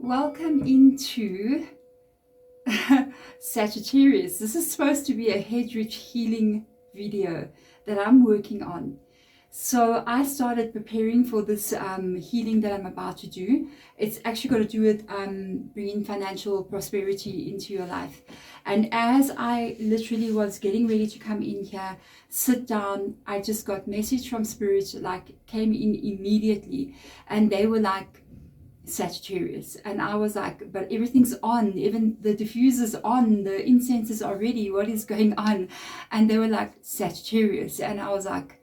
Welcome into Sagittarius. This is supposed to be a head-rich healing video that I'm working on. So I started preparing for this healing that I'm about to do. It's actually got to do with bringing financial prosperity into your life. And as I literally was getting ready to come in here, sit down, I just got message from Spirit, like came in immediately. And they were like, Sagittarius, and I was like, but everything's on, even the diffuser's on, the incense is already, what is going on? And they were like, Sagittarius, and I was like,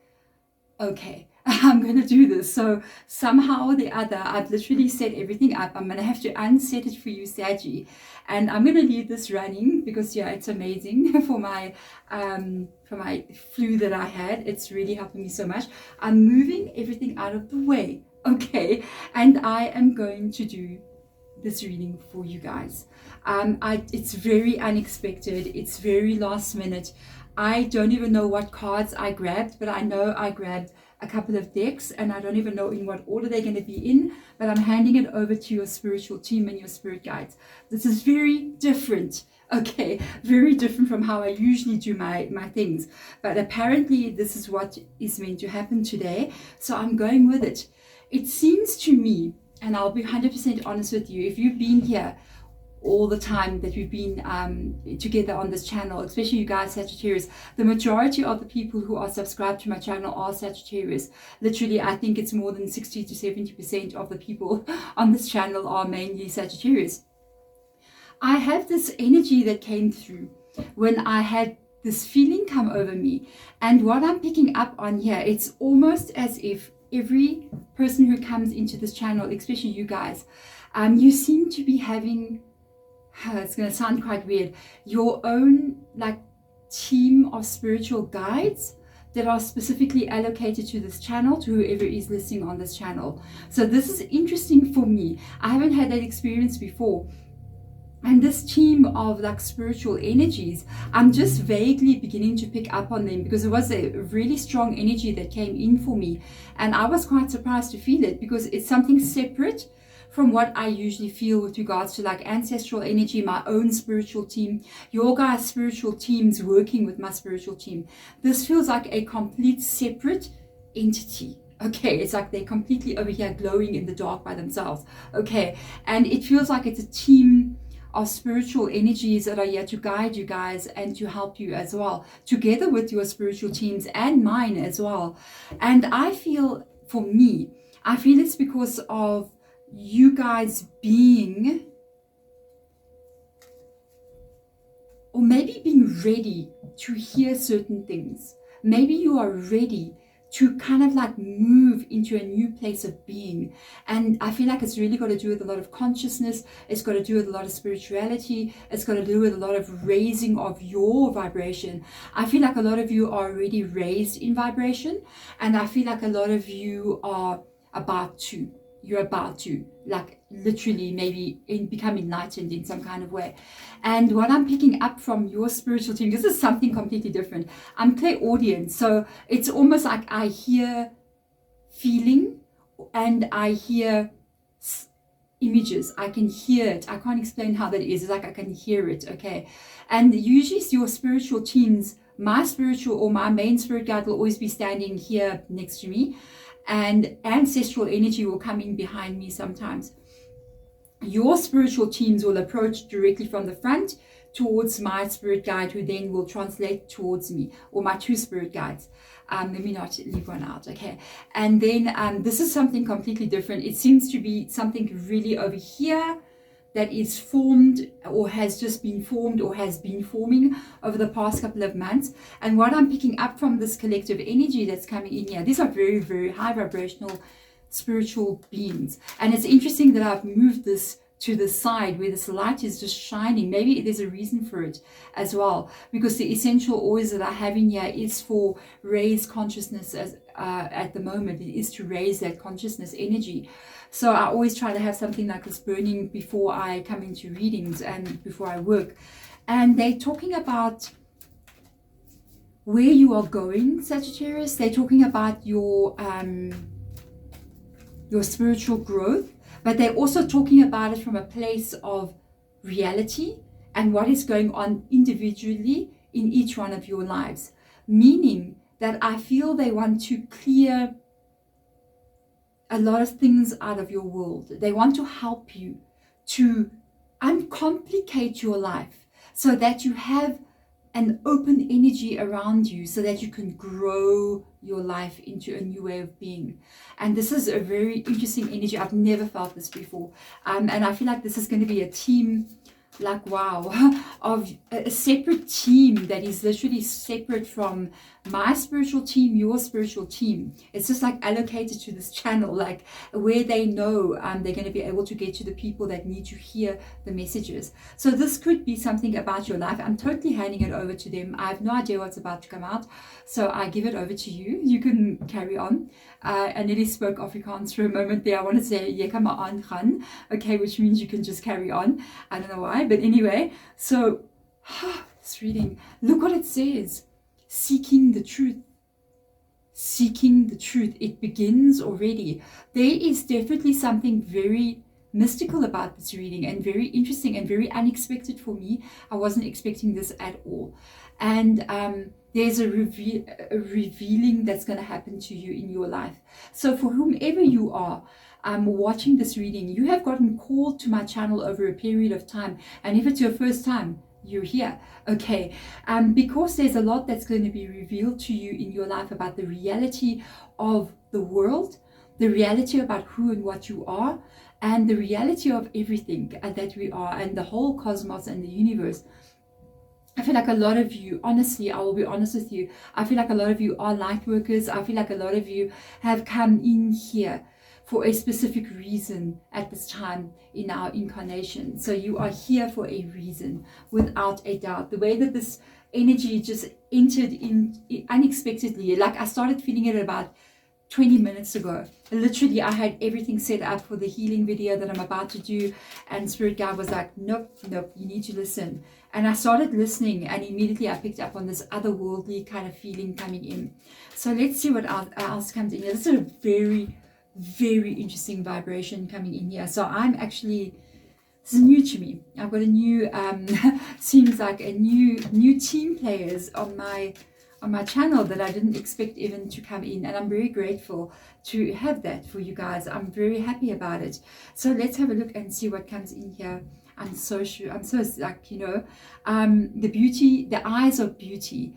okay, I'm gonna do this. So somehow or the other, I've literally set everything up. I'm gonna have to unset it for you, Saggy, and I'm gonna leave this running because yeah, it's amazing for my flu that I had. It's really helping me so much. I'm moving everything out of the way. Okay, and I am going to do this reading for you guys. It's very unexpected. It's very last minute. I don't even know what cards I grabbed, but I know I grabbed a couple of decks, and I don't even know in what order they're going to be in, but I'm handing it over to your spiritual team and your spirit guides. This is very different. Okay, very different from how I usually do my things, but apparently this is what is meant to happen today, so I'm going with it. It seems to me, and I'll be 100% honest with you, if you've been here all the time that we've been together on this channel, especially you guys Sagittarius, the majority of the people who are subscribed to my channel are Sagittarius. Literally, I think it's more than 60 to 70% of the people on this channel are mainly Sagittarius. I have this energy that came through when I had this feeling come over me, and what I'm picking up on here, it's almost as if every person who comes into this channel, especially you guys, you seem to be having, it's going to sound quite weird, your own like team of spiritual guides that are specifically allocated to this channel, to whoever is listening on this channel. So this is interesting for me. I haven't had that experience before. And this team of like spiritual energies, I'm just vaguely beginning to pick up on them because it was a really strong energy that came in for me. And I was quite surprised to feel it because it's something separate from what I usually feel with regards to like ancestral energy, my own spiritual team, your guys' spiritual teams working with my spiritual team. This feels like a complete separate entity. Okay, it's like they're completely over here glowing in the dark by themselves. Okay, and it feels like it's a team of spiritual energies that are here to guide you guys and to help you as well, together with your spiritual teams and mine as well. And I feel, for me, I feel it's because of you guys being, or maybe being ready to hear certain things. Maybe you are ready to kind of like move into a new place of being. And I feel like it's really got to do with a lot of consciousness. It's got to do with a lot of spirituality. It's got to do with a lot of raising of your vibration. I feel like a lot of you are already raised in vibration. And I feel like a lot of you are about to. You're about to, like literally maybe become enlightened in some kind of way. And what I'm picking up from your spiritual team, this is something completely different. I'm clairaudient, so it's almost like I hear feeling and I hear images. I can hear it. I can't explain how that is. It's like I can hear it, okay? And usually your spiritual teams, my spiritual or my main spirit guide will always be standing here next to me, and ancestral energy will come in behind me sometimes. Your spiritual teams will approach directly from the front towards my spirit guide, who then will translate towards me, or my two spirit guides. Let me not leave one out, okay? And then this is something completely different. It seems to be something really over here that is formed or has just been formed or has been forming over the past couple of months. And what I'm picking up from this collective energy that's coming in here, these are very, very high vibrational spiritual beings. And it's interesting that I've moved this to the side where this light is just shining. Maybe there's a reason for it as well, because the essential oils that I have in here is for raised consciousness as at the moment. It is to raise that consciousness energy. So I always try to have something like this burning before I come into readings and before I work. And they're talking about where you are going, Sagittarius. They're talking about your spiritual growth. but they're also talking about it from a place of reality and what is going on individually in each one of your lives. Meaning that I feel they want to clear a lot of things out of your world. They want to help you to uncomplicate your life so that you have an open energy around you, so that you can grow your life into a new way of being. And this is a very interesting energy. I've never felt this before. And I feel like this is going to be a team, like, wow, of a separate team that is literally separate from my spiritual team, your spiritual team. It's just like allocated to this channel, like where they know they're going to be able to get to the people that need to hear the messages. So this could be something about your life. I'm totally handing it over to them. I have no idea what's about to come out, so I give it over to you. You can carry on. And Nelly spoke Afrikaans for a moment there. I want to say "Jy kan maar aangaan," okay, which means you can just carry on. I don't know why, but anyway. So this reading, look what it says. Seeking the truth. Seeking the truth. It begins already. There is definitely something very mystical about this reading, and very interesting and very unexpected for me. I wasn't expecting this at all. And there's a revealing that's going to happen to you in your life. So for whomever you are watching this reading, you have gotten called to my channel over a period of time. And if it's your first time, you're here, okay, because there's a lot that's going to be revealed to you in your life about the reality of the world, the reality about who and what you are, and the reality of everything that we are, and the whole cosmos and the universe. I feel like a lot of you, honestly, I will be honest with you, I feel like a lot of you are light workers. I feel like a lot of you have come in here for a specific reason at this time in our incarnation. So you are here for a reason, without a doubt. The way that this energy just entered in unexpectedly, like I started feeling it about 20 minutes ago. Literally, I had everything set up for the healing video that I'm about to do, and Spirit Guide was like, nope, you need to listen. And I started listening, and immediately I picked up on this otherworldly kind of feeling coming in. So let's see what else comes in. This is a very, very interesting vibration coming in here. So I'm actually, this is new to me. I've got a new seems like a new team players on my channel that I didn't expect even to come in, and I'm very grateful to have that for you guys. I'm very happy about it. So let's have a look and see what comes in here. I'm so like, you know, the beauty, the eyes of beauty,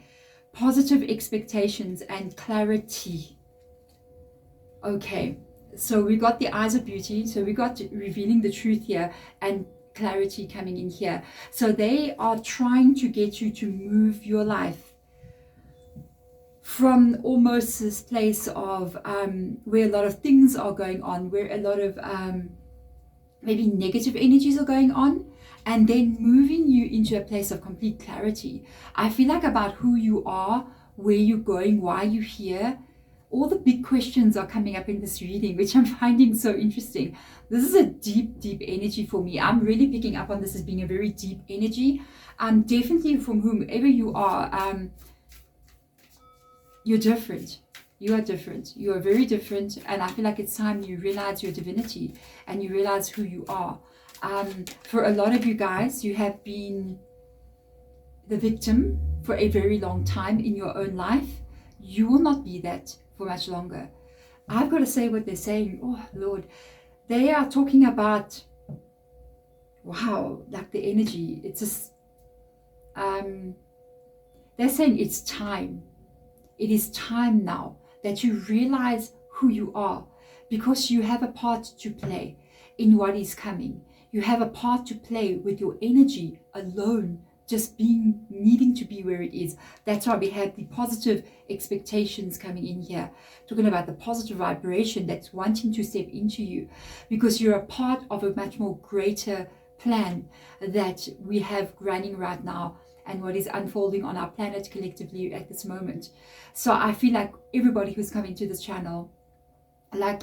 positive expectations and clarity. Okay, so we got the eyes of beauty, so we got revealing the truth here, and clarity coming in here. So they are trying to get you to move your life from almost this place of where a lot of things are going on, where a lot of maybe negative energies are going on, and then moving you into a place of complete clarity. I feel like about who you are, where you're going, why you're here. All the big questions are coming up in this reading, which I'm finding so interesting. This is a deep, deep energy for me. I'm really picking up on this as being a very deep energy. Definitely from whomever you are, you're different. You are different. You are very different. And I feel like it's time you realize your divinity and you realize who you are. For a lot of you guys, you have been the victim for a very long time in your own life. You will not be that for much longer. I've got to say what they're saying. Oh, Lord. They are talking about, wow, like the energy. It's just, they're saying it's time. It is time now that you realize who you are, because you have a part to play in what is coming. You have a part to play with your energy alone, just needing to be where it is. That's why we have the positive expectations coming in here, talking about the positive vibration that's wanting to step into you, because you're a part of a much more greater plan that we have running right now, and what is unfolding on our planet collectively at this moment. So I feel like everybody who's coming to this channel, like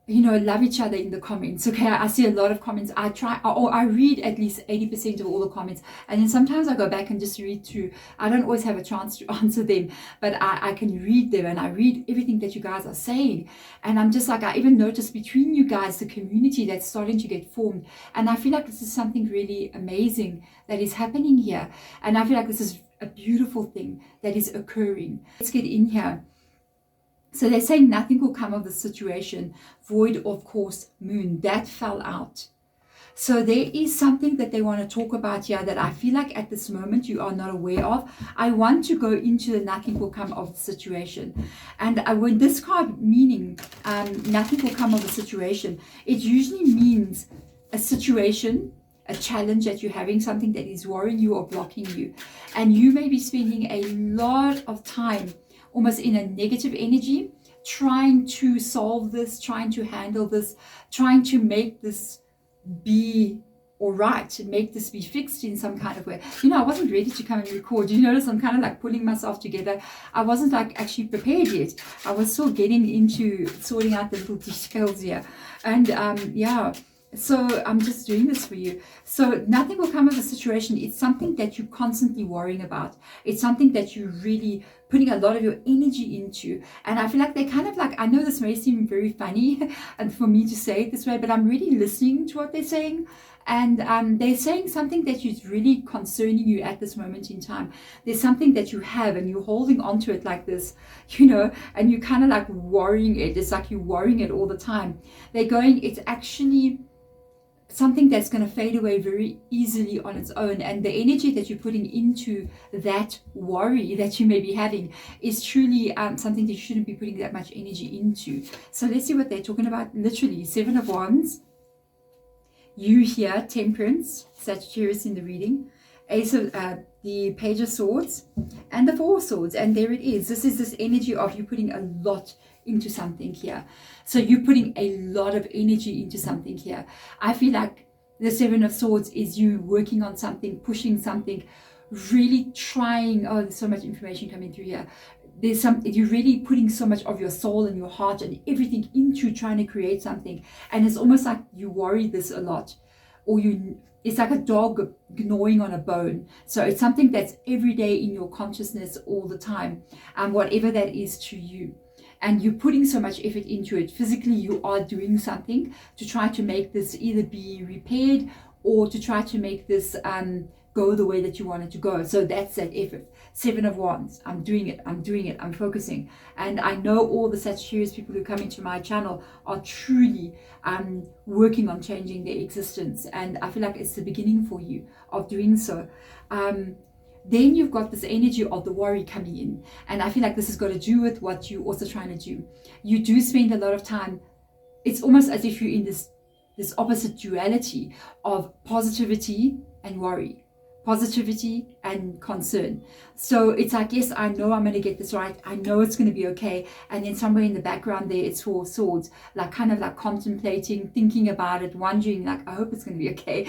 love each other in the comments. Okay, I see a lot of comments. I read at least 80% of all the comments, and then sometimes I go back and just read through. I don't always have a chance to answer them, but I can read them, and I read everything that you guys are saying, and I'm just like, I even notice between you guys the community that's starting to get formed, and I feel like this is something really amazing that is happening here, and I feel like this is a beautiful thing that is occurring. Let's get in here. So they're saying nothing will come of the situation. Void of course, moon. That fell out. So there is something that they want to talk about here that I feel like at this moment you are not aware of. I want to go into the nothing will come of the situation. And when this card meaning nothing will come of the situation, it usually means a situation, a challenge that you're having, something that is worrying you or blocking you. And you may be spending a lot of time almost in a negative energy, trying to solve this, trying to handle this, trying to make this be all right, to make this be fixed in some kind of way. I wasn't ready to come and record. You notice I'm kind of like pulling myself together. I wasn't like actually prepared yet. I was still getting into sorting out the little details here. And yeah, so I'm just doing this for you. So nothing will come of the situation. It's something that you're constantly worrying about. It's something that you're really putting a lot of your energy into. And I feel like they kind of like, I know this may seem very funny and for me to say it this way, but I'm really listening to what they're saying. And they're saying something that is really concerning you at this moment in time. There's something that you have and you're holding on to it like this, and you're kind of like worrying it. It's like you're worrying it all the time. They're going, it's actually something that's going to fade away very easily on its own, and the energy that you're putting into that worry that you may be having is truly something that you shouldn't be putting that much energy into. So let's see what they're talking about. Literally 7 of Wands, you here, Temperance, Sagittarius in the reading, Ace of the Page of Swords, and the 4 of Swords, and there it is. This is this energy of you putting a lot into something here. So you're putting a lot of energy into something here. I feel like the 7 of Swords is you working on something, pushing something, really trying. Oh, there's so much information coming through here. You're really putting so much of your soul and your heart and everything into trying to create something. And it's almost like you worry this a lot, or it's like a dog gnawing on a bone. So it's something that's every day in your consciousness all the time, whatever that is to you. And you're putting so much effort into it. Physically, you are doing something to try to make this either be repaired or to try to make this go the way that you want it to go. So that's that effort. 7 of Wands. I'm doing it. I'm focusing. And I know all the Sagittarius people who come into my channel are truly working on changing their existence. And I feel like it's the beginning for you of doing so. Then you've got this energy of the worry coming in. And I feel like this has got to do with what you're also trying to do. You do spend a lot of time. It's almost as if you're in this opposite duality of positivity and worry. Positivity and concern. So it's like, yes, I know I'm going to get this right. I know it's going to be okay. And then somewhere in the background there, it's 4 of Swords, like kind of like contemplating, thinking about it, wondering, like, I hope it's going to be okay.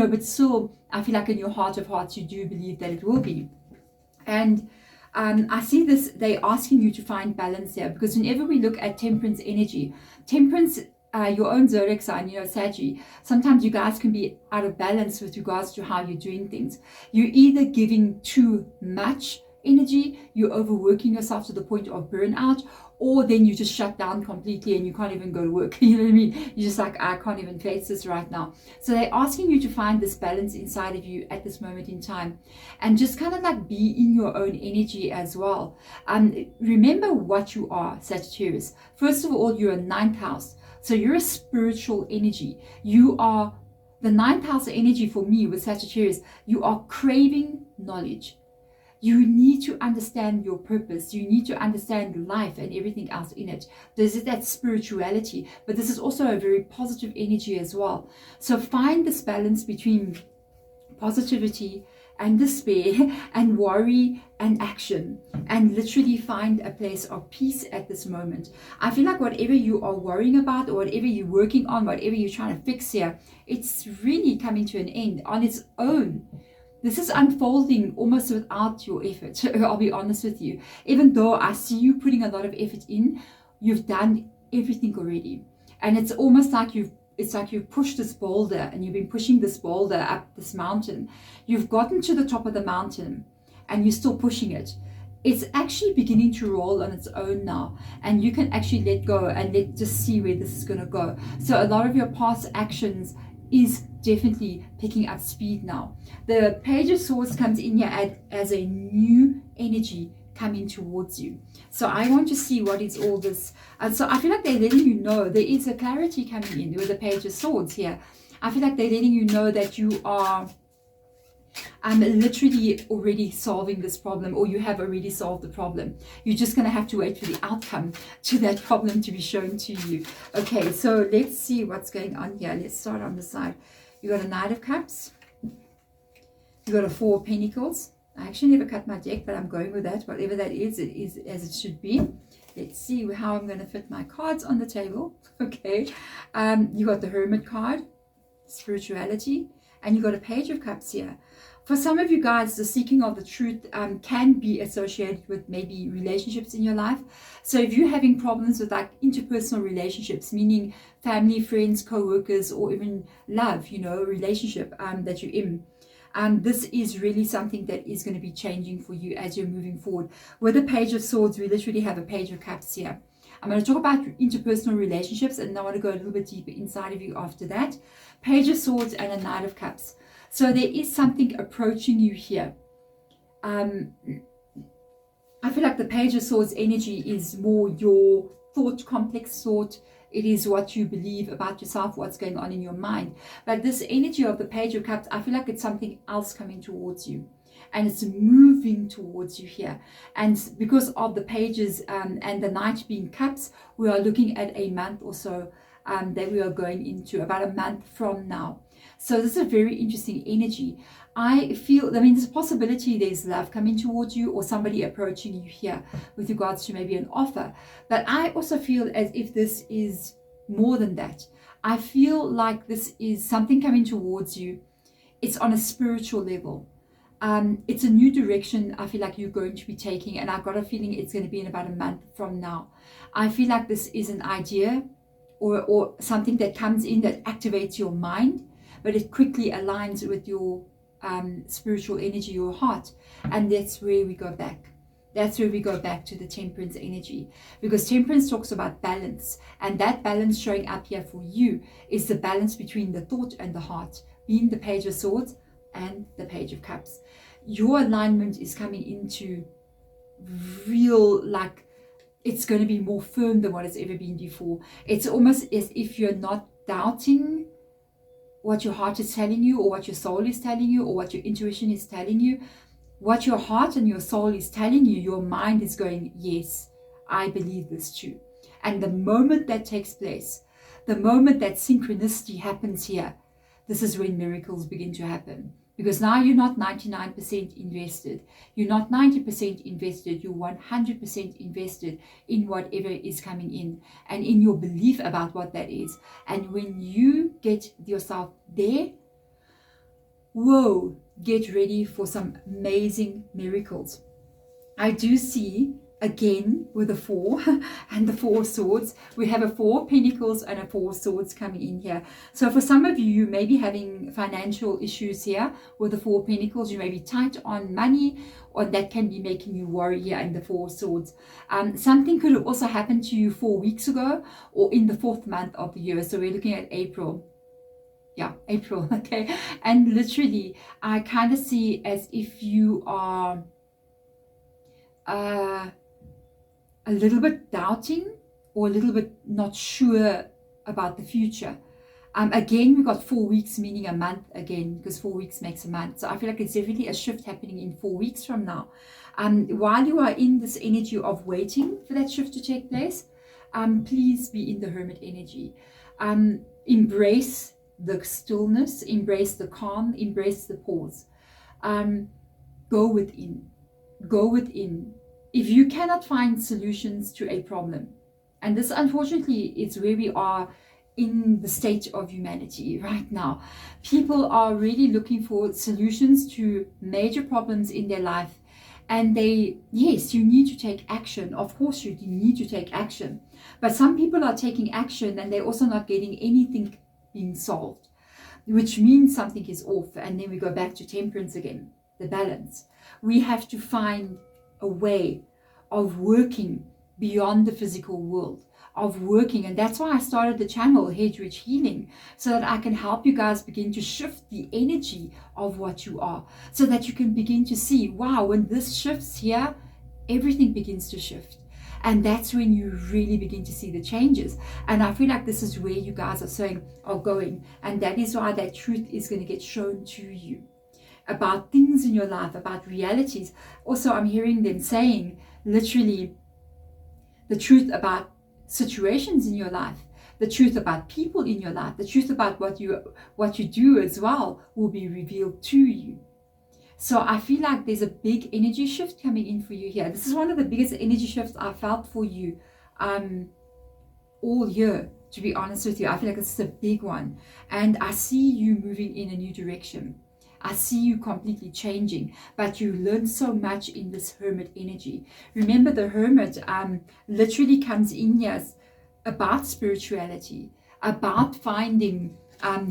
But still, I feel like in your heart of hearts, you do believe that it will be. And I see this, they're asking you to find balance there, because whenever we look at Temperance energy, Temperance, your own zodiac sign, Saggy, sometimes you guys can be out of balance with regards to how you're doing things. You're either giving too much energy, you're overworking yourself to the point of burnout, or then you just shut down completely and you can't even go to work. You know what I mean? You're just like, I can't even face this right now. So they're asking you to find this balance inside of you at this moment in time, and just kind of like be in your own energy as well. Remember what you are, Sagittarius. First of all, you're a 9th house. So you're a spiritual energy. You are the 9th house energy for me with Sagittarius. You are craving knowledge. You need to understand your purpose. You need to understand life and everything else in it. There's that spirituality, but this is also a very positive energy as well. So find this balance between positivity and despair and worry and action, and literally find a place of peace at this moment. I feel like whatever you are worrying about, or whatever you're working on, whatever you're trying to fix here, it's really coming to an end on its own. This is unfolding almost without your effort. I'll be honest with you. Even though I see you putting a lot of effort in, you've done everything already. And it's almost like you've pushed this boulder, and you've been pushing this boulder up this mountain. You've gotten to the top of the mountain and you're still pushing it. It's actually beginning to roll on its own now, and you can actually let go and just see where this is going to go. So a lot of your past actions is definitely picking up speed now. The Page of Swords comes in here as a new energy coming towards you. So I want to see what is all this. And so I feel like they're letting you know there is a clarity coming in with the Page of Swords here. I feel like they're letting you know that you are literally already solving this problem, or you have already solved the problem. You're just going to have to wait for the outcome to that problem to be shown to you. Okay, so let's see what's going on here. Let's start on the side. You got a Knight of Cups. You got a Four of Pentacles. I actually never cut my deck, but I'm going with that. Whatever that is, it is as it should be. Let's see how I'm going to fit my cards on the table. Okay, you got the Hermit card, spirituality, and you got a Page of Cups here. For some of you guys, the seeking of the truth can be associated with maybe relationships in your life. So if you're having problems with like interpersonal relationships, meaning family, friends, co-workers, or even love, you know, relationship that you're in, this is really something that is going to be changing for you as you're moving forward. With the Page of Swords, we literally have a Page of Cups here. I'm going to talk about interpersonal relationships, and I want to go a little bit deeper inside of you after that. Page of Swords and a Knight of Cups. So there is something approaching you here. I feel like the Page of Swords energy is more your thought, complex thought. It is what you believe about yourself, what's going on in your mind. But this energy of the Page of Cups, I feel like it's something else coming towards you. And it's moving towards you here. And because of the pages and the Knight being Cups, we are looking at a month or so that we are going into, about a month from now. So this is a very interesting energy. I feel, there's a possibility there's love coming towards you, or somebody approaching you here with regards to maybe an offer. But I also feel as if this is more than that. I feel like this is something coming towards you. It's on a spiritual level. It's a new direction I feel like you're going to be taking, and I've got a feeling it's going to be in about a month from now. I feel like this is an idea or something that comes in that activates your mind, but it quickly aligns with your spiritual energy, your heart. And that's where we go back. That's where we go back to the Temperance energy, because Temperance talks about balance, and that balance showing up here for you is the balance between the thought and the heart, being the Page of Swords and the Page of Cups. Your alignment is coming into real, like, it's going to be more firm than what it's ever been before. It's almost as if you're not doubting what your heart is telling you, or what your soul is telling you, or what your intuition is telling you. What your heart and your soul is telling you, your mind is going, yes, I believe this too. And the moment that takes place, the moment that synchronicity happens here, this is when miracles begin to happen. Because now you're not 99% invested. You're not 90% invested. You're 100% invested in whatever is coming in, and in your belief about what that is. And when you get yourself there, whoa, get ready for some amazing miracles. I do see, again, with the Four and the Four of Swords, we have a Four of Pentacles and a Four of Swords coming in here. So for some of you, you may be having financial issues here with the Four of Pentacles. You may be tight on money, or that can be making you worry here in the Four of Swords. Something could have also happened to you 4 weeks ago, or in the 4th month of the year. So we're looking at April. Yeah, April, okay. And literally, I kind of see as if you are a little bit doubting, or a little bit not sure about the future. Again, we've got 4 weeks, meaning a month again, because 4 weeks makes a month. So I feel like it's definitely a shift happening in 4 weeks from now. While you are in this energy of waiting for that shift to take place, please be in the Hermit energy. Embrace the stillness, embrace the calm, embrace the pause. Go within. Go within. If you cannot find solutions to a problem, and this unfortunately is where we are in the state of humanity right now. People are really looking for solutions to major problems in their life, And yes, you need to take action. Of course you need to take action. But some people are taking action and they're also not getting anything being solved, which means something is off. And then we go back to temperance again, the balance. We have to find a way of working beyond the physical world, of working. And that's why I started the channel Head Rich Healing, so that I can help you guys begin to shift the energy of what you are, so that you can begin to see, wow, when this shifts here, everything begins to shift. And that's when you really begin to see the changes. And I feel like this is where you guys are going. And that is why that truth is going to get shown to you about things in your life, about realities. Also, I'm hearing them saying literally the truth about situations in your life, the truth about people in your life, the truth about what you do as well will be revealed to you. So I feel like there's a big energy shift coming in for you here. This is one of the biggest energy shifts I felt for you all year, to be honest with you. I feel like this is a big one. And I see you moving in a new direction. I see you completely changing, but you learn so much in this hermit energy. Remember, the hermit literally comes in here about spirituality, about finding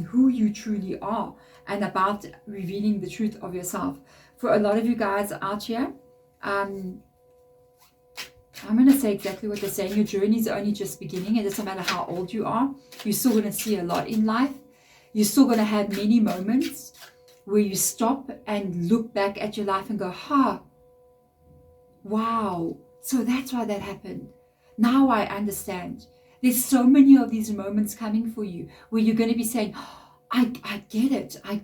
who you truly are, and about revealing the truth of yourself. For a lot of you guys out here, I'm going to say exactly what they're saying. Your journey is only just beginning. It doesn't matter how old you are. You're still going to see a lot in life. You're still going to have many moments where you stop and look back at your life and go, wow, so that's why that happened. Now I understand. There's so many of these moments coming for you where you're going to be saying, I get it, I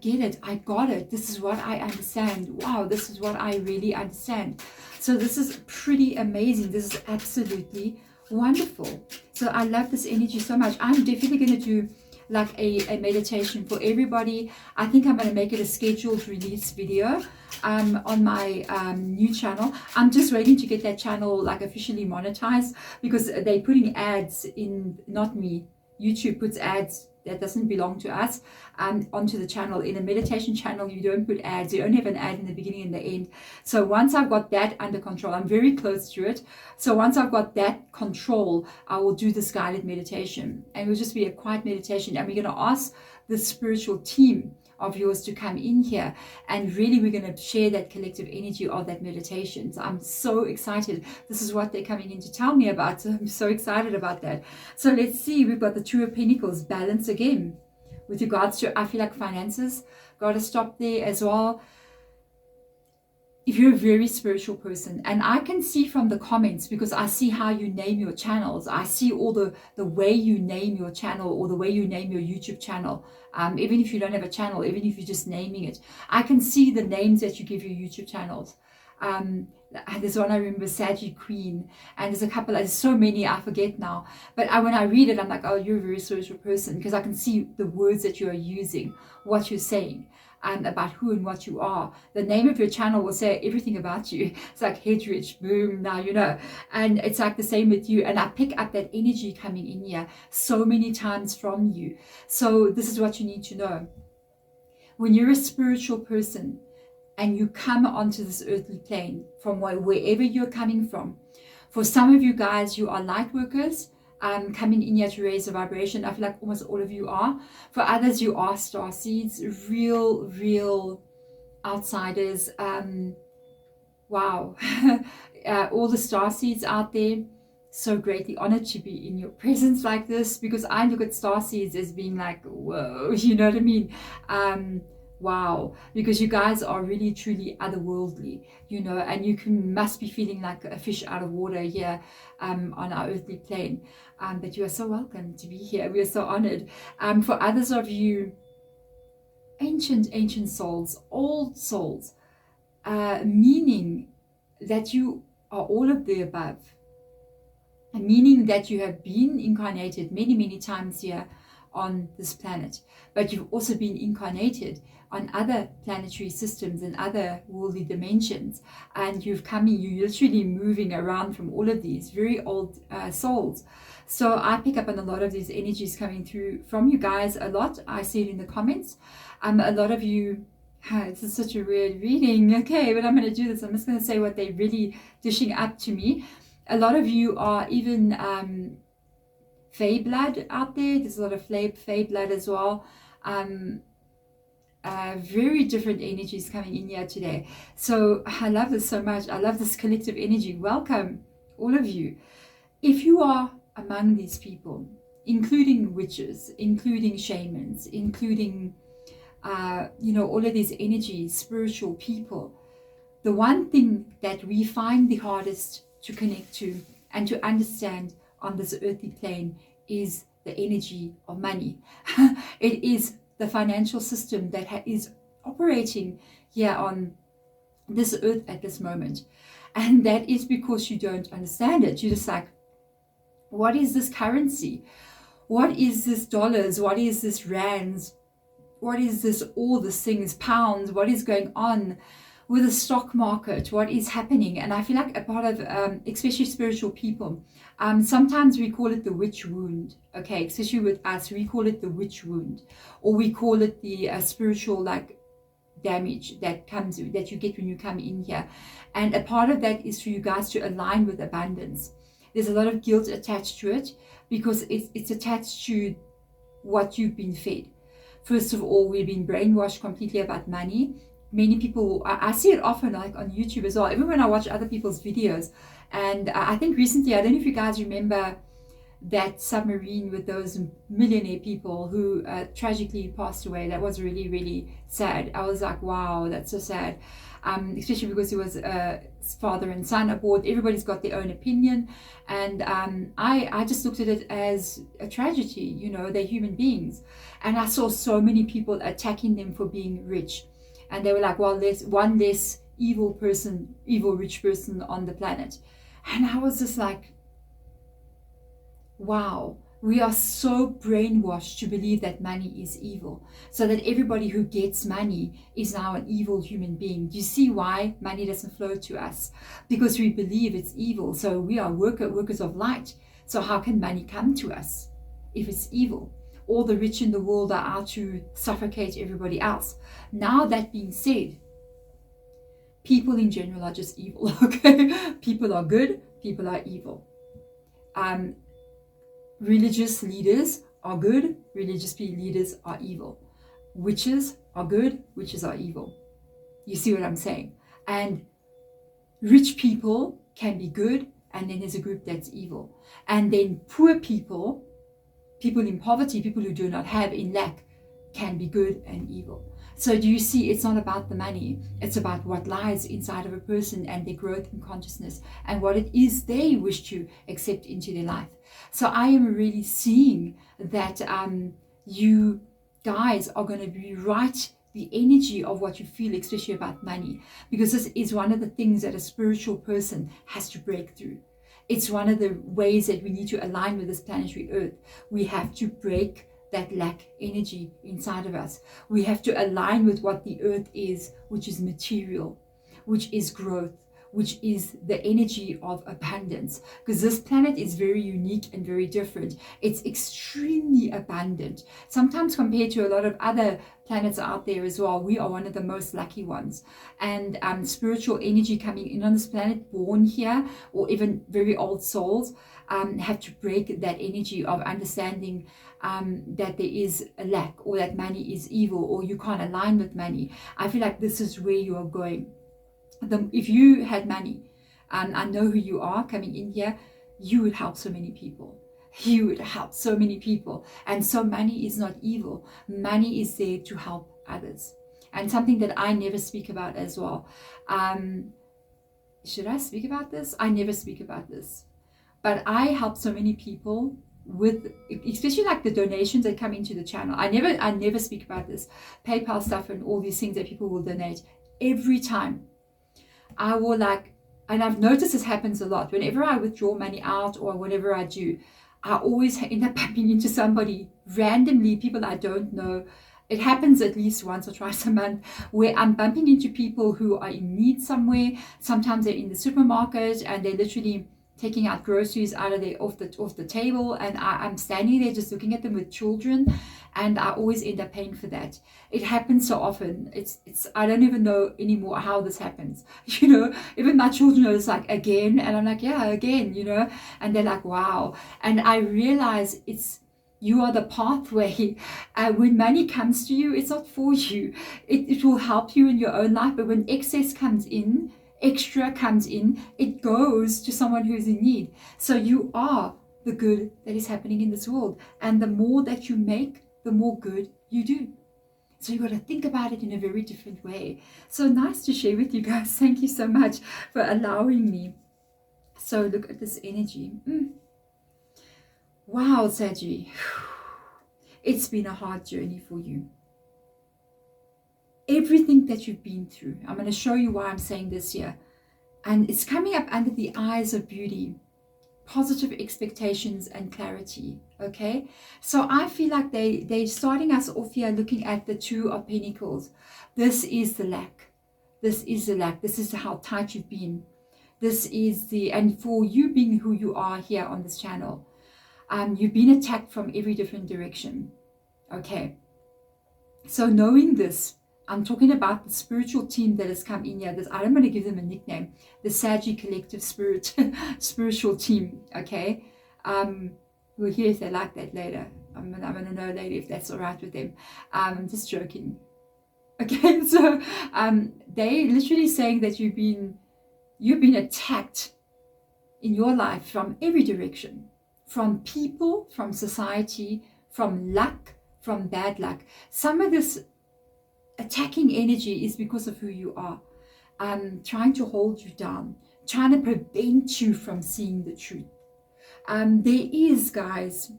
got it. This is what I understand. Wow, this is what I really understand. So this is pretty amazing. This is absolutely wonderful. So I love this energy so much. I'm definitely going to do like a meditation for everybody. I think I'm going to make it a scheduled release video on my new channel. I'm just waiting to get that channel like officially monetized, because they're putting ads in, not me, YouTube puts ads that doesn't belong to us onto the channel. In a meditation channel, you don't put ads. You only have an ad in the beginning and the end. So once I've got that under control, I'm very close to it. So once I've got that control, I will do this guided meditation. And it will just be a quiet meditation. And we're going to ask the spiritual team of yours to come in here, and really we're going to share that collective energy of that meditation. So I'm so excited. This is what they're coming in to tell me about, so I'm so excited about that. So let's see, we've got the Two of Pentacles, balance again with regards to, I feel like, finances. Got to stop there as well. If you're a very spiritual person, and I can see from the comments, because I see how you name your channels, I see all the way you name your channel, or the way you name your YouTube channel, even if you don't have a channel, even if you're just naming it, I can see the names that you give your YouTube channels. There's one I remember, Sagi Queen, and there's a couple, there's so many I forget now, but when I read it, I'm like, oh, you're a very spiritual person, because I can see the words that you are using, what you're saying, about who and what you are. The name of your channel will say everything about you. It's like Head Rich, boom, now you know. And it's like the same with you. And I pick up that energy coming in here so many times from you. So this is what you need to know. When you're a spiritual person and you come onto this earthly plane from wherever you're coming from, for some of you guys, you are light workers, coming in here to raise the vibration. I feel like almost all of you are. For others, you are star seeds, real outsiders. Wow. All the star seeds out there, so greatly honored to be in your presence like this, because I look at star seeds as being like, whoa, you know what I mean? Wow, because you guys are really truly otherworldly, you know, and you must be feeling like a fish out of water here on our earthly plane. But you are so welcome to be here. We are so honored. For others of you, ancient souls, old souls, meaning that you are all of the above, meaning that you have been incarnated many times here on this planet, but you've also been incarnated on other planetary systems and other worldly dimensions, and you're literally moving around from all of these very old souls. So I pick up on a lot of these energies coming through from you guys a lot. I see it in the comments. A lot of you This is such a weird reading. Okay, but I'm going to do this. I'm just going to say what they're really dishing up to me. A lot of you are even Fae blood out there. There's a lot of Fae blood as well. Very different energies coming in here today. So I love this so much. I love this collective energy. Welcome, all of you. If you are among these people, including witches, including shamans, including you know, all of these energies, spiritual people, the one thing that we find the hardest to connect to and to understand on this earthly plane is the energy of money. It is the financial system that is operating here on this earth at this moment. And that is because you don't understand it. You're just like, what is this currency? What is this dollars? What is this rands? What is this, all these things, pounds? What is going on with the stock market? What is happening? And I feel like a part of, especially spiritual people, sometimes we call it the witch wound, okay? Especially with us, we call it the witch wound, or we call it the spiritual like damage that you get when you come in here. And a part of that is for you guys to align with abundance. There's a lot of guilt attached to it because it's attached to what you've been fed. First of all, we've been brainwashed completely about money. Many people, I see it often like on YouTube as well, even when I watch other people's videos. And I think recently, I don't know if you guys remember that submarine with those millionaire people who tragically passed away. That was really, really sad. I was like, wow, that's so sad. Especially because it was father and son aboard. Everybody's got their own opinion. And I just looked at it as a tragedy. You know, they're human beings. And I saw so many people attacking them for being rich. And they were like, well, there's one less evil rich person on the planet. And I was just like, wow, we are so brainwashed to believe that money is evil. So that everybody who gets money is now an evil human being. Do you see why money doesn't flow to us? Because we believe it's evil. So we are workers of light. So how can money come to us if it's evil? All the rich in the world are out to suffocate everybody else. Now that being said, people in general are just evil, okay? People are good, people are evil. Religious leaders are good, religious leaders are evil. Witches are good, witches are evil. You see what I'm saying? And rich people can be good, and then there's a group that's evil. And then poor people in poverty, people who do not have, in lack, can be good and evil. So do you see, it's not about the money. It's about what lies inside of a person and their growth in consciousness and what it is they wish to accept into their life. So I am really seeing that you guys are going to rewrite the energy of what you feel, especially about money, because this is one of the things that a spiritual person has to break through. It's one of the ways that we need to align with this planetary earth. We have to break that lack energy inside of us. We have to align with what the earth is, which is material, which is growth, which is the energy of abundance. Because this planet is very unique and very different. It's extremely abundant. Sometimes compared to a lot of other planets out there as well, we are one of the most lucky ones. And spiritual energy coming in on this planet, born here, or even very old souls, have to break that energy of understanding that there is a lack, or that money is evil, or you can't align with money. I feel like this is where you are going. If you had money, and I know who you are coming in here, you would help so many people. You would help so many people. And so money is not evil. Money is there to help others. And something that I never speak about as well. Should I speak about this? I never speak about this. But I help so many people with, especially like the donations that come into the channel. I never speak about this. PayPal stuff and all these things that people will donate. Every time I will and I've noticed this happens a lot. Whenever I withdraw money out or whatever I do, I always end up bumping into somebody randomly, people I don't know. It happens at least once or twice a month where I'm bumping into people who are in need somewhere. Sometimes they're in the supermarket and they're literally taking out groceries out of off the table, and I'm standing there just looking at them with children, and I always end up paying for that. It happens so often. It's I don't even know anymore how this happens. You know, even my children are just like, again, and I'm like, yeah, again, you know, and they're like, wow. And I realize you are the pathway. When money comes to you, it's not for you. It will help you in your own life, but when excess comes in, extra comes in, it goes to someone who's in need. So you are the good that is happening in this world, and the more that you make, the more good you do. So you got to think about it in a very different way. So nice to share with you guys. Thank you so much for allowing me. So look at this energy. Wow, Saggy, it's been a hard journey for you. Everything that you've been through, I'm going to show you why I'm saying this here. And it's coming up under the eyes of beauty, positive expectations and clarity. Okay, so I feel like they're starting us off here looking at the Two of Pentacles. This is the lack. This is the lack. This is how tight you've been. This is and for you being who you are here on this channel, you've been attacked from every different direction. Okay, so knowing this, I'm talking about the spiritual team that has come in here. I don't want to give them a nickname. The Sagi Collective Spirit, spiritual team. Okay, we'll hear if they like that later. I'm gonna know later if that's all right with them. I'm just joking. Okay, so they literally saying that you've been attacked in your life from every direction, from people, from society, from luck, from bad luck. Some of this attacking energy is because of who you are, trying to hold you down, trying to prevent you from seeing the truth. There is, guys,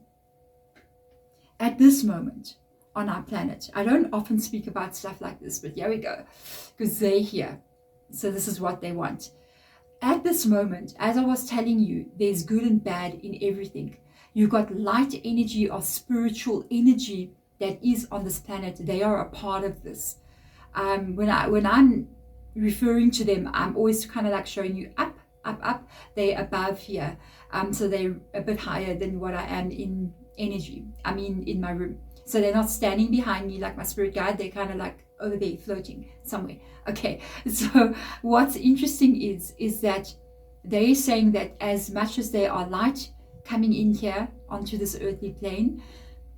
at this moment on our planet, I don't often speak about stuff like this, but here we go, because they're here. So this is what they want. At this moment, as I was telling you, there's good and bad in everything. You've got light energy or spiritual energy that is on this planet. They are a part of this. When I'm referring to them, I'm always kind of like showing you up, up, up. They're above here. So they're a bit higher than what I am in energy. I mean, in my room. So they're not standing behind me like my spirit guide. They're kind of like over there floating somewhere. Okay, so what's interesting is that they're saying that as much as they are light coming in here onto this earthly plane,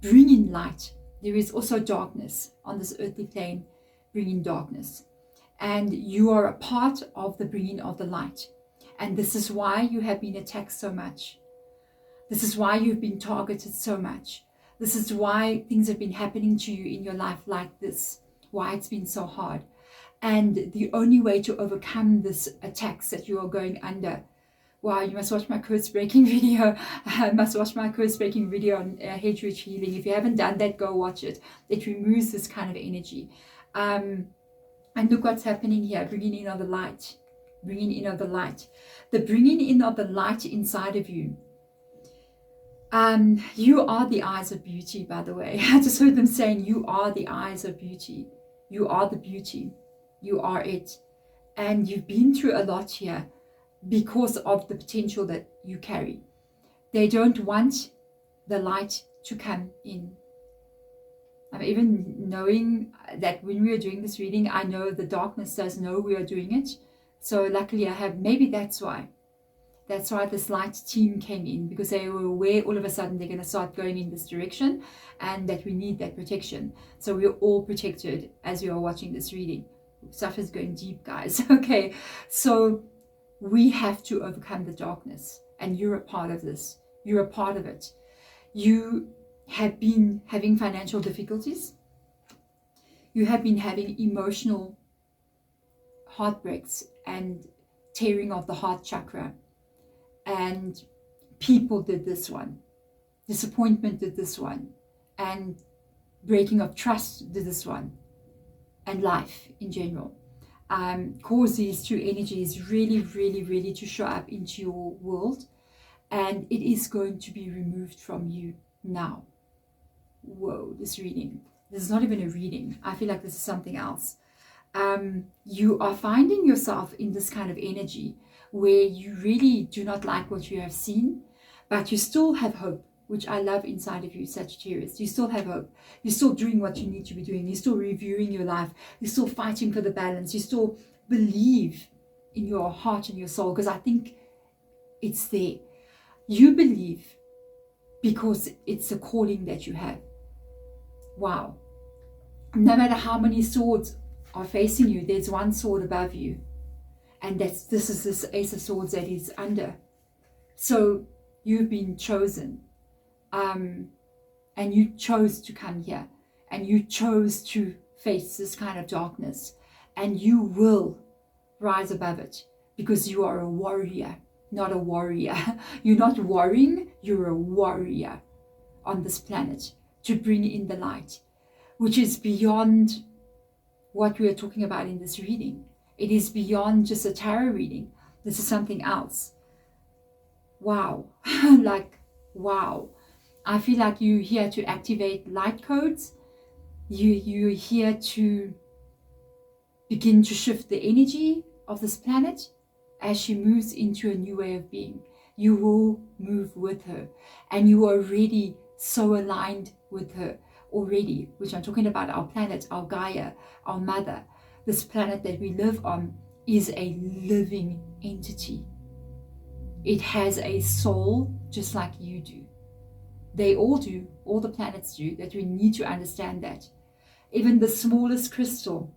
bringing light, there is also darkness on this earthly plane, bringing darkness. And you are a part of the bringing of the light. And this is why you have been attacked so much. This is why you've been targeted so much. This is why things have been happening to you in your life like this, why it's been so hard. And the only way to overcome this attacks that you are going under, wow, you must watch my curse breaking video. Must watch my curse breaking video on hedge rich healing. If you haven't done that, go watch it. It removes this kind of energy. And look what's happening here, bringing in of the light. Bringing in of the light. The bringing in of the light inside of you. You are the eyes of beauty, by the way. I just heard them saying you are the eyes of beauty. You are the beauty. You are it. And you've been through a lot here because of the potential that you carry. They don't want the light to come in. I'm even knowing that when we are doing this reading, I know the darkness does know we are doing it. So luckily I have, maybe that's why this light team came in, because they were aware all of a sudden they're going to start going in this direction and that we need that protection. So we're all protected as we are watching this reading. Stuff is going deep, guys. Okay, so we have to overcome the darkness, and you're a part of this. You're a part of it. You have been having financial difficulties. You have been having emotional heartbreaks and tearing of the heart chakra. And people did this one. Disappointment did this one. And breaking of trust did this one. And life in general. Cause these two energies really, really, really to show up into your world. And it is going to be removed from you now. Whoa, this reading. This is not even a reading. I feel like this is something else. You are finding yourself in this kind of energy where you really do not like what you have seen, but you still have hope. which I love inside of you, Sagittarius. You still have hope. You're still doing what you need to be doing. You're still reviewing your life. You're still fighting for the balance. You still believe in your heart and your soul, because I think it's there. You believe because it's a calling that you have. Wow. No matter how many swords are facing you, there's one sword above you. And this is this Ace of Swords that is under. So you've been chosen. And you chose to come here. And you chose to face this kind of darkness. And you will rise above it. Because you are a warrior, not a warrior. You're not warring, you're a warrior on this planet to bring in the light, which is beyond what we are talking about in this reading. It is beyond just a tarot reading. This is something else. Wow. Like, wow. I feel like you're here to activate light codes. You're here to begin to shift the energy of this planet as she moves into a new way of being. You will move with her, and you are already so aligned with her already, which I'm talking about our planet, our Gaia, our mother. This planet that we live on is a living entity. It has a soul just like you do. They all do, all the planets do, that we need to understand that. Even the smallest crystal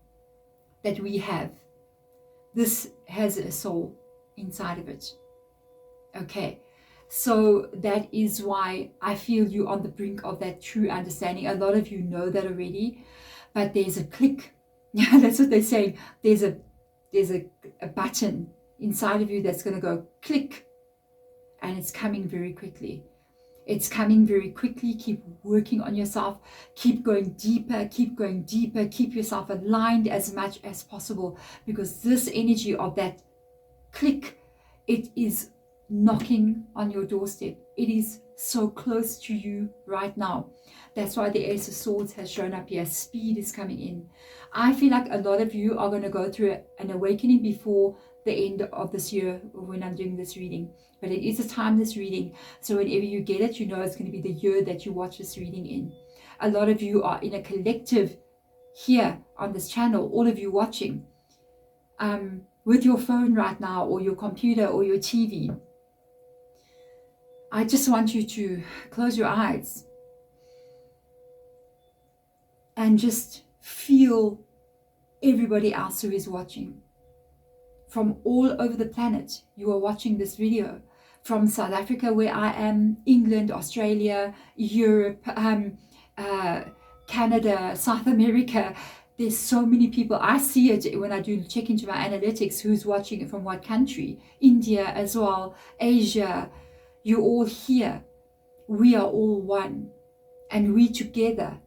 that we have, this has a soul inside of it. Okay, so that is why I feel you on the brink of that true understanding. A lot of you know that already, but there's a click. That's what they're saying. There's a button inside of you that's going to go click, and it's coming very quickly. It's coming very quickly. Keep working on yourself. Keep going deeper. Keep going deeper. Keep yourself aligned as much as possible, because this energy of that click, it is knocking on your doorstep. It is so close to you right now. That's why the Ace of Swords has shown up here. Speed is coming in. I feel like a lot of you are going to go through an awakening before the end of this year when I'm doing this reading. But it is a timeless reading. So whenever you get it, you know it's going to be the year that you watch this reading in. A lot of you are in a collective here on this channel, all of you watching, with your phone right now, or your computer, or your TV. I just want you to close your eyes and just feel everybody else who is watching. From all over the planet, you are watching this video. From South Africa, where I am, England, Australia, Europe, Canada, South America. There's so many people. I see it when I do check into my analytics, who's watching it from what country. India as well, Asia. You're all here. We are all one. And we together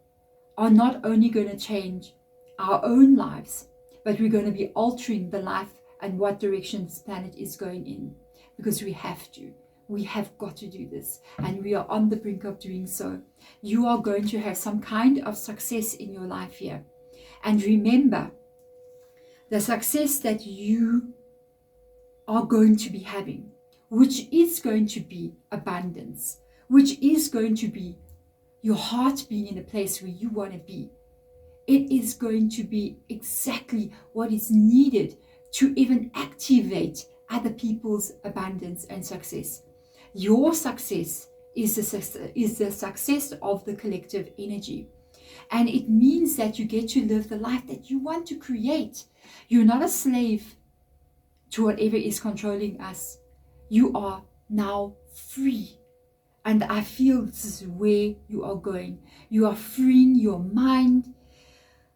are not only going to change our own lives, but we're going to be altering the life and what direction this planet is going in. Because we have to. We have got to do this. And we are on the brink of doing so. You are going to have some kind of success in your life here. And remember, the success that you are going to be having, which is going to be abundance, which is going to be your heart being in a place where you want to be. It is going to be exactly what is needed to even activate other people's abundance and success. Your success is the success of the collective energy. And it means that you get to live the life that you want to create. You're not a slave to whatever is controlling us. You are now free. And I feel this is where you are going. You are freeing your mind.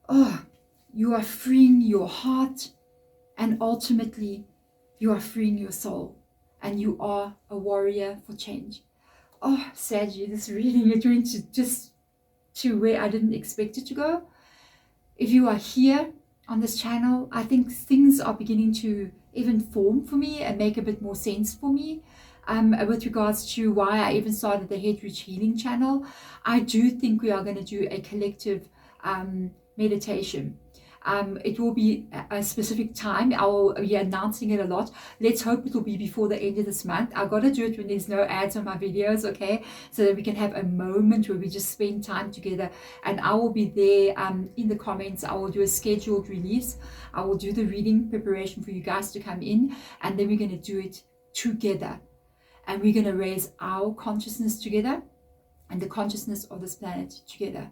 Oh, you are freeing your heart. And ultimately, you are freeing your soul. And you are a warrior for change. Oh, Saggy, this reading, it went to where I didn't expect it to go. If you are here on this channel, I think things are beginning to even form for me and make a bit more sense for me. With regards to why I even started the Head Rich Healing channel. I do think we are going to do a collective meditation. It will be a specific time. I will be announcing it a lot. Let's hope it will be before the end of this month. I gotta do it when there's no ads on my videos, okay, so that we can have a moment where we just spend time together. And I will be there in the comments. I will do a scheduled release. I will do the reading preparation for you guys to come in, and then we're going to do it together, and we're going to raise our consciousness together and the consciousness of this planet together.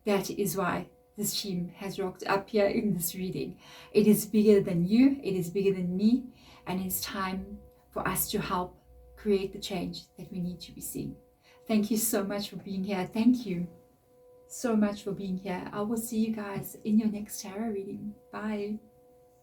That is why this team has rocked up here in this reading. It is bigger than you, it is bigger than me, and it's time for us to help create the change that we need to be seeing. Thank you so much for being here. Thank you so much for being here. I will see you guys in your next tarot reading. Bye.